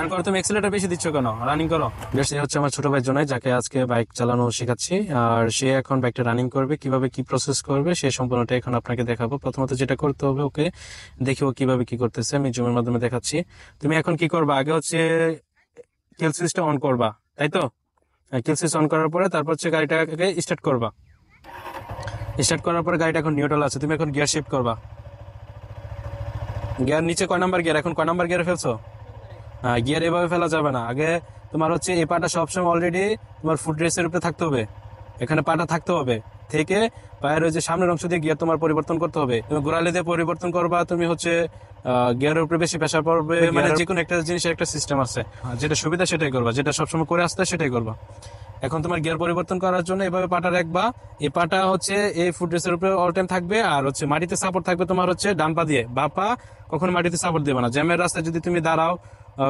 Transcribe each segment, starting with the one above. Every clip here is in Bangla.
রান করো, তুমি এক্সেলেটার বেশি দিচ্ছ কেন? রানিং করো। বেশ, এই হচ্ছে আমার ছোট ভাই জন্য, যাকে আজকে বাইক চালানো শেখাচ্ছি। আর সে এখন বাইকটা রানিং করবে, কিভাবে কি প্রসেস করবে সে সম্পূর্ণটা এখন আপনাকে দেখাবো। প্রথমত যেটা করতে হবে, ওকে দেখি ও কিভাবে কি করতেছে, আমি জুমের মাধ্যমে দেখাচ্ছি। তুমি এখন কি করবা, আগে হচ্ছে কিল সুইচটা অন করবা, তাই তো? কিল সুইচ অন করার পরে তারপর হচ্ছে গাড়িটাকে স্টার্ট করবা। স্টার্ট করার পরে গাড়িটা এখন নিউট্রাল আছে, তুমি এখন গিয়ার শিফট করবা। গিয়ার নিচে কয় নাম্বার গিয়ার, এখন কয় নাম্বার গিয়ারে ফেলছো? গিয়ার এভাবে ফেলা যাবে না। আগে তোমার হচ্ছে এই পাটা সবসময় অলরেডি তোমার ফুট রেসের উপরে থাকতে হবে, এখানে পাটা থাকতে হবে। থেকে পায়ের ওই যে সামনের অংশ দিয়ে গিয়ার তোমার পরিবর্তন করতে হবে। তুমি গোড়ালি দিয়ে পরিবর্তন করবা, তুমি হচ্ছে গিয়ারের উপরে বেশি প্রেসার পড়বে, মানে যে কোনো একটা জিনিসের একটা সিস্টেম আছে। যেটা সুবিধা সেটাই করবা, যেটা সবসময় করে আসতে সেটাই করবা। এখন তোমার গিয়ার পরিবর্তন করার জন্য এভাবে পাটা রাখবা। এই পাটা হচ্ছে এই ফুট রেসের উপরে অল টাইম থাকবে, আর হচ্ছে মাটিতে সাপোর্ট থাকবে তোমার হচ্ছে ডান পা দিয়ে। বা পা কখনো মাটিতে সাপোর্ট দেবে না। জ্যামের রাস্তায় যদি তুমি দাঁড়াও,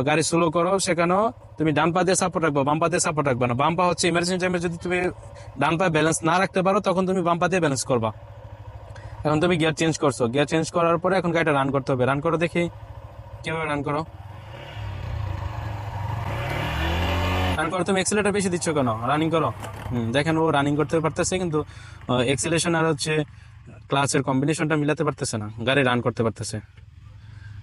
গাড়ি স্লো করো, সেখানেও তুমি ডান পা দিয়ে সাপোর্ট রাখবো, বাম পা দিয়ে সাপোর্ট রাখবে না। বাম পা হচ্ছে ইমার্জেন্সি টাইমে যদি তুমি ডান পা ব্যালেন্স না রাখতে পারো, তখন তুমি বাম পা দিয়ে ব্যালেন্স করবা। এখন তুমি গিয়ার চেঞ্জ করছো, গিয়ার চেঞ্জ করার পরে এখন গাড়িটা রান করতে হবে। রান করো দেখি কিভাবে রান করো। রান করো, তুমি এক্সেলেটার বেশি দিচ্ছ কেন? রানিং করো। দেখেন ও রানিং করতে পারতেছে, কিন্তু এক্সেলেশন আর হচ্ছে ক্লাসের কম্বিনেশনটা মিলাতে পারতেছে না। গাড়ি রান করতে পারতেছে,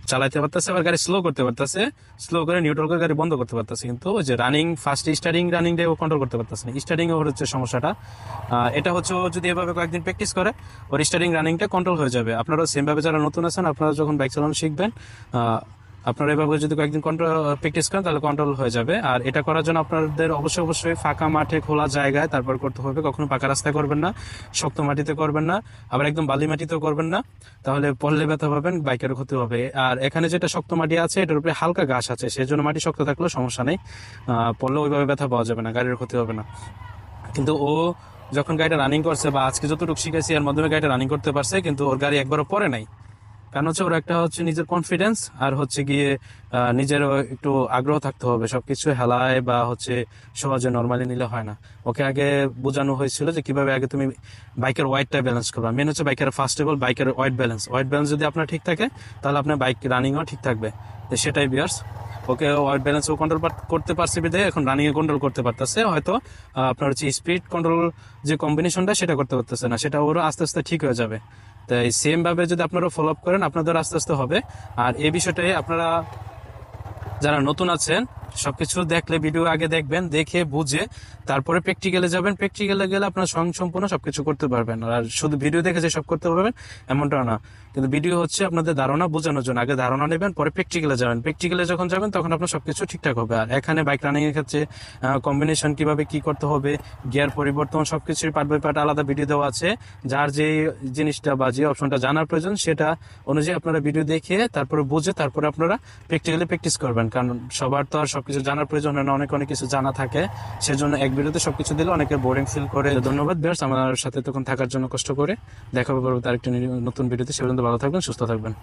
চালাইতে পারতেছে, আবার গাড়ি স্লো করতে পারতেছে, স্লো করে নিউট্রাল করে গাড়ি বন্ধ করতে পারতেছে। কিন্তু ওই যে রানিং ফার্স্ট স্টার্টিং দিয়ে ও কন্ট্রোল করতে পারতেছে না। স্টার্টিং ওর হচ্ছে সমস্যাটা। এটা হচ্ছে ও যদি এভাবে কয়েকদিন প্র্যাকটিস করে, ওর স্টার্টিং রানিংটা কন্ট্রোল হয়ে যাবে। আপনারাও সেম ভাবে যারা নতুন আছেন, আপনারা যখন বাইক চালানো শিখবেন, আপনারা এভাবে যদি কয়েকদিন কন্ট্রোল প্র্যাকটিস করেন, তাহলে কন্ট্রোল হয়ে যাবে। আর এটা করার জন্য আপনাদের অবশ্যই ফাঁকা মাঠে, খোলা জায়গায় তারপর করতে হবে। কখনো পাকা রাস্তায় করবেন না, শক্ত মাটিতে করবেন না, আবার একদম বালি মাটিতেও করবেন না, তাহলে পড়লে ব্যথা পাবেন, বাইকের ক্ষতি হবে। আর এখানে যেটা শক্ত মাটি আছে, এটার উপরে হালকা ঘাস আছে, সেজন্য মাটি শক্ত থাকলেও সমস্যা নেই, পড়লে ওইভাবে ব্যথা পাওয়া যাবে না, গাড়ির ক্ষতি হবে না। কিন্তু ও যখন গাড়িটা রানিং করছে, বা আজকে যতটুকু শিখেছি এর মাধ্যমে গাড়িটা রানিং করতে পারছে, কিন্তু ওর গাড়ি একবারও পরে নাই। কারণ হচ্ছে ওর একটা হচ্ছে নিজের কনফিডেন্স, আর হচ্ছে গিয়ে নিজের একটু আগ্রহ থাকতে হবে। সবকিছু হেলায় বা হচ্ছে সহজে নর্মালি নিলে হয় না। ওকে আগে বোঝানো হয়েছিল যে কিভাবে আগে তুমি বাইকের ওয়েটটা ব্যালেন্স করবা। মেন হচ্ছে বাইকের ফার্স্ট অফ অল বাইকের ওয়েট ব্যালেন্স যদি আপনার ঠিক থাকে, তাহলে আপনার বাইক রানিংও ঠিক থাকবে। তো সেটাই বিয়ার্স, ওকে ওয়েট ব্যালেন্স ও কন্ট্রোল করতে পারছে বিধে এখন রানিং এ কন্ট্রোল করতে পারতেছে। হয়তো আপনার হচ্ছে স্পিড কন্ট্রোল যে কম্বিনেশনটা, সেটা করতে পারতেছে না, সেটা ওরও আস্তে আস্তে ঠিক হয়ে যাবে। তাই সেম ভাবে যদি আপনারা ফলো আপ করেন, আপনাদের আস্তে আস্তে হবে। আর এই বিষয়টাই আপনারা যারা নতুন আছেন, সবকিছু দেখলে ভিডিও আগে দেখবেন, দেখে বুঝে তারপরে প্র্যাকটিক্যালে যাবেন। প্র্যাকটিক্যালে গেলে আপনারা স্বয়ংসম্পূর্ণ সবকিছু করতে পারবেন। আর শুধু ভিডিও দেখে যে সব করতে পারবেন এমনটা না, কিন্তু ভিডিও হচ্ছে আপনাদের ধারণা বোঝানোর জন্য। আগে ধারণা নেবেন, পরে প্র্যাকটিক্যালে যাবেন। প্র্যাকটিক্যালে যখন যাবেন, তখন আপনার সবকিছু ঠিকঠাক হবে। আর এখানে বাইক রানিং এর ক্ষেত্রে কম্বিনেশন কিভাবে কি করতে হবে, গিয়ার পরিবর্তন, সবকিছুর পার্ট বাই পার্ট আলাদা ভিডিও দেওয়া আছে। যার যে জিনিসটা বা যে অপশনটা জানার প্রয়োজন, সেটা অনুযায়ী আপনারা ভিডিও দেখে তারপরে বুঝে তারপরে আপনারা প্র্যাকটিক্যালি প্র্যাকটিস করবেন। কারণ সবার তো আর সবকিছু জানার প্রয়োজন হয় না, অনেক কিছু জানা থাকে। সেজন্য এক ভিডিওতে সবকিছু দিলে অনেকের বোরিং ফিল করে। ধন্যবাদ ভিউয়ার্স আমার সাথে তখন থাকার জন্য, কষ্ট করে। দেখা হবে পরবর্তী আরেকটি নতুন ভিডিওতে। সে পর্যন্ত ভালো থাকবেন, সুস্থ থাকবেন।